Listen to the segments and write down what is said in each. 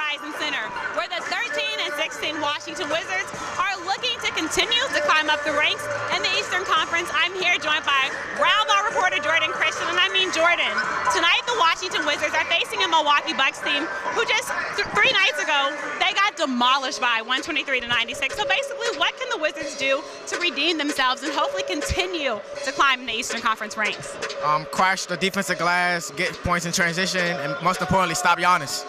Verizon Center, where the 13 and 16 Washington Wizards are looking to continue to climb up the ranks in the Eastern Conference. I'm here joined by Roundball Reporter Jordan Christian, and I mean Jordan. Tonight, the Washington Wizards are facing a Milwaukee Bucks team who just 3 nights ago, they got demolished by 123-96. So basically, what can the Wizards do to redeem themselves and hopefully continue to climb in the Eastern Conference ranks? Crash the defensive glass, get points in transition, and most importantly, stop Giannis.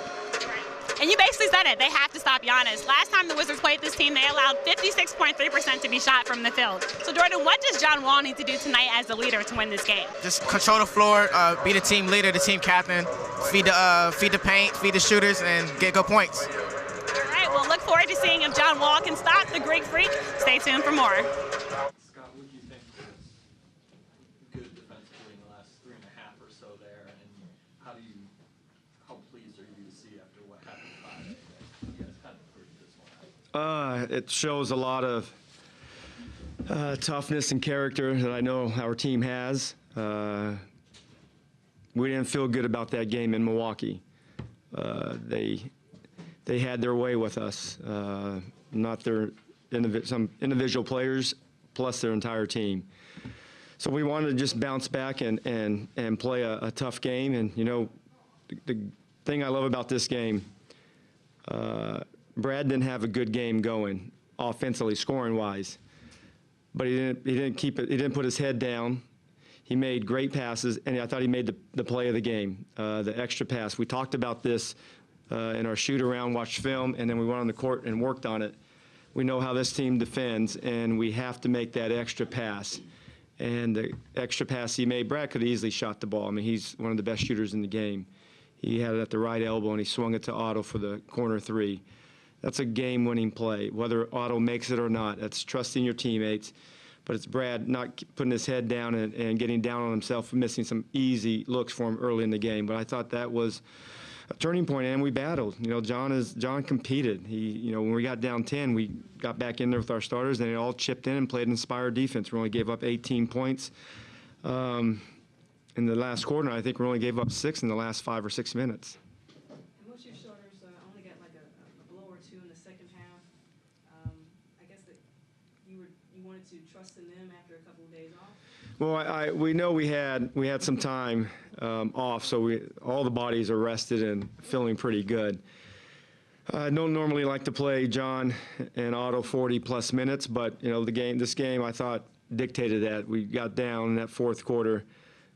And you basically said it. They have to stop Giannis. Last time the Wizards played this team, they allowed 56.3% to be shot from the field. So, Jordan, what does John Wall need to do tonight as the leader to win this game? Just control the floor, be the team leader, the team captain, feed the paint, feed the shooters, and get good points. All right, we'll look forward to seeing if John Wall can stop the Greek Freak. Stay tuned for more. Scott, what do you think was good defensively in the last 3.5 or so there, and how pleased are you to see after what happened 5 you guys kind of improved this one? It shows a lot of toughness and character that I know our team has. We didn't feel good about that game in Milwaukee. They had their way with us, not some individual players plus their entire team. So we wanted to just bounce back and play a tough game. And, you know, the thing I love about this game, Brad didn't have a good game going offensively, scoring-wise. But he didn't put his head down. He made great passes, and I thought he made the play of the game, the extra pass. We talked about this in our shoot-around, watched film, and then we went on the court and worked on it. We know how this team defends, and we have to make that extra pass. And the extra pass he made, Brad could have easily shot the ball. I mean, he's one of the best shooters in the game. He had it at the right elbow, and he swung it to Otto for the corner 3. That's a game-winning play, whether Otto makes it or not. That's trusting your teammates. But it's Brad not putting his head down and getting down on himself and missing some easy looks for him early in the game. But I thought that was a turning point, and we battled. You know, John competed. When we got down 10, we got back in there with our starters, and they all chipped in and played inspired defense. We only gave up 18 points in the last quarter. I think we only gave up 6 in the last 5 or 6 minutes. And most of your starters only got like a blow or 2 in the second half. I guess that you wanted to trust in them after a couple of days off. Well, we know we had some time off, so all the bodies are rested and feeling pretty good. I don't normally like to play John and Otto 40-plus minutes, but you know this game I thought dictated that. We got down in that fourth quarter,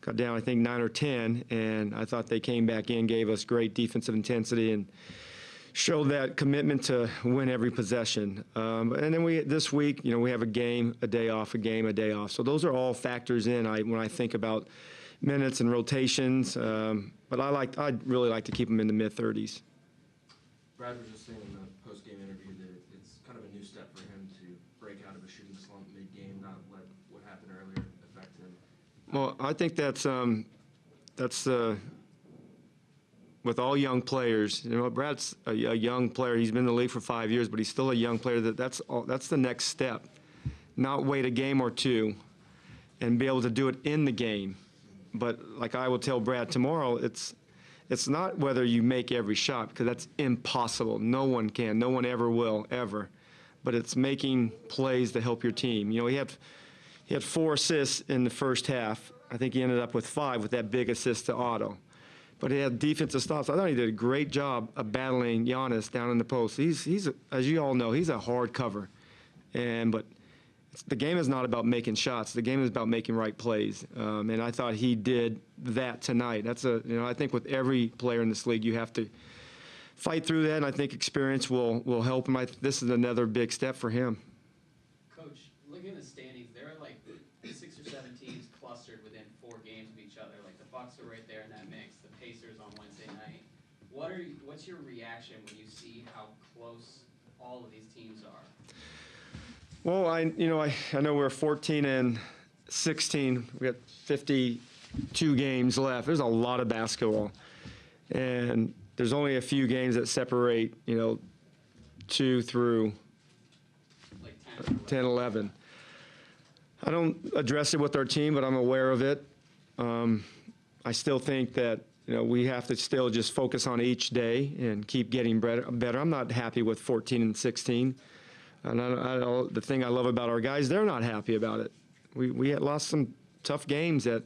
got down I think 9 or 10, and I thought they came back in, gave us great defensive intensity, and showed that commitment to win every possession. And then this week, you know, we have a game, a day off, a game, a day off. So those are all factors in when I think about minutes and rotations. But I'd really like to keep them in the mid-30s. Brad was just saying in the post-game interview that it's kind of a new step for him to break out of a shooting slump mid-game, not let what happened earlier affect him. Well, I think that's with all young players. You know, Brad's a young player. He's been in the league for 5 years, but he's still a young player. That's the next step. Not wait a game or 2 and be able to do it in the game. But like I will tell Brad tomorrow, it's not whether you make every shot, because that's impossible. No one can. No one ever will, ever. But it's making plays to help your team. You know, he had 4 assists in the first half. I think he ended up with 5 with that big assist to Otto. But he had defensive stops. I thought he did a great job of battling Giannis down in the post. He's as you all know, he's a hard cover. But the game is not about making shots. The game is about making right plays. And I thought he did that tonight. I think with every player in this league, you have to fight through that, and I think experience will help him. This is another big step for him. Coach, looking at the standings, there are like 6 or 7 teams clustered within 4 games of each other. Like the Bucs are right there in that mix. The Pacers on Wednesday night. What's your reaction when you see how close all of these teams are? Well, I know we're 14 and 16. We got 52 games left. There's a lot of basketball, and there's only a few games that separate, 2 through Like 10, 11. I don't address it with our team, but I'm aware of it. I still think that we have to still just focus on each day and keep getting better. I'm not happy with 14 and 16. And the thing I love about our guys, they're not happy about it. We had lost some tough games that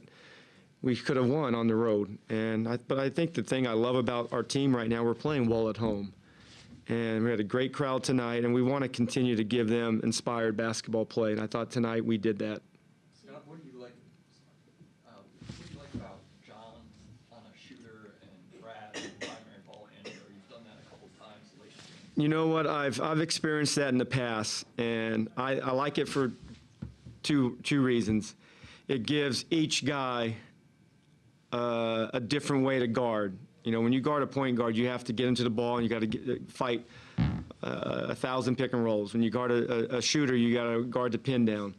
we could have won on the road. But I think the thing I love about our team right now, we're playing well at home. And we had a great crowd tonight, and we want to continue to give them inspired basketball play. And I thought tonight we did that. Scott, what do you like about John on a shooter and Brad on a primary ball handler? You've done that a couple times lately. You know what? I've experienced that in the past, and I like it for two reasons. It gives each guy a different way to guard. When you guard a point guard, you have to get into the ball and you got to fight 1,000 pick and rolls. When you guard a shooter, you got to guard the pin down.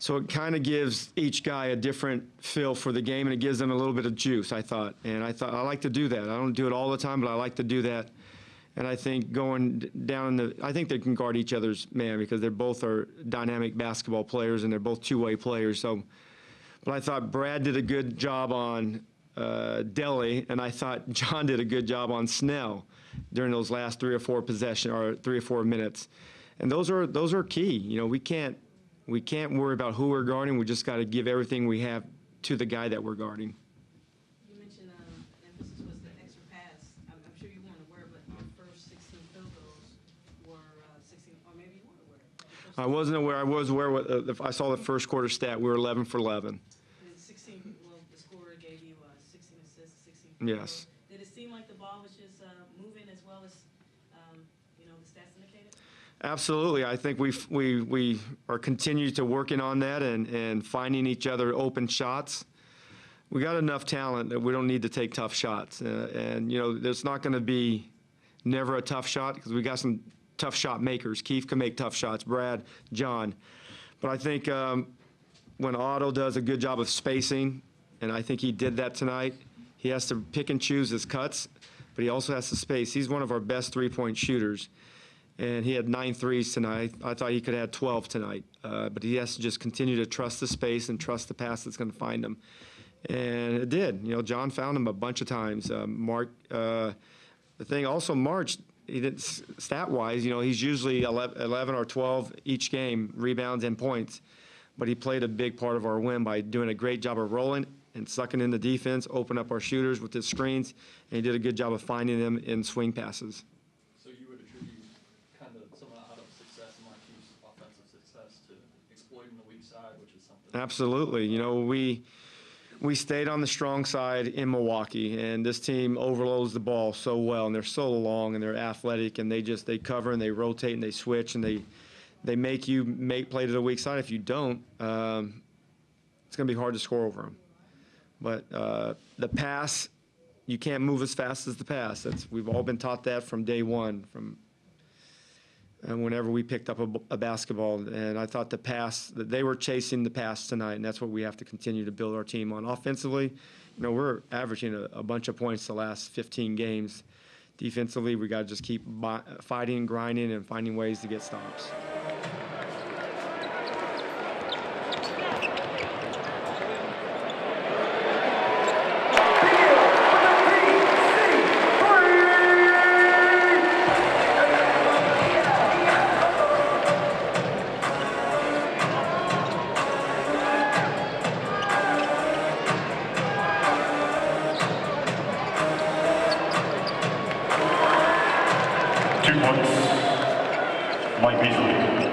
So it kind of gives each guy a different feel for the game, and it gives them a little bit of juice, I thought. And I like to do that. I don't do it all the time, but I like to do that. And I think going down I think they can guard each other's man because they both are dynamic basketball players and they're both two-way players. But I thought Brad did a good job on Delly, and I thought John did a good job on Snell during those last 3 or 4 minutes. And those are key. We can't worry about who we're guarding. We just got to give everything we have to the guy that we're guarding. You mentioned emphasis was the extra pass. I'm sure you weren't aware, but our first 16 field goals were 16, or maybe you weren't aware. I wasn't aware. I was aware. I saw the first quarter stat. We were 11 for 11. The scorer gave you 16 assists, 16 Yes. Did it seem like the ball was just moving as well as, the stats indicated? Absolutely. I think we are continuing to working on that and finding each other open shots. We got enough talent that we don't need to take tough shots. There's not going to be never a tough shot because we got some tough shot makers. Keith can make tough shots. Brad, John. But I think when Otto does a good job of spacing, and I think he did that tonight, he has to pick and choose his cuts, but he also has to space. He's one of our best three-point shooters, and he had 9 threes tonight. I thought he could have had 12 tonight, but he has to just continue to trust the space and trust the pass that's going to find him. And it did. John found him a bunch of times. Mark, the thing also, March, he didn't, stat-wise, he's usually 11 or 12 each game, rebounds and points. But he played a big part of our win by doing a great job of rolling and sucking in the defense, open up our shooters with his screens, and he did a good job of finding them in swing passes. So you would attribute kind of some of Otto's success, Marquis' offensive success, to exploiting the weak side, which is something. Absolutely. We stayed on the strong side in Milwaukee, and this team overloads the ball so well, and they're so long and they're athletic, and they cover and they rotate and they switch and they make you play to the weak side. If you don't, it's going to be hard to score over them. But the pass, you can't move as fast as the pass. We've all been taught that from day one, whenever we picked up a basketball. And I thought the pass, that they were chasing the pass tonight, and that's what we have to continue to build our team on. Offensively, we're averaging a bunch of points the last 15 games. Defensively, we got to just keep fighting, grinding, and finding ways to get stops. Mike Beasley.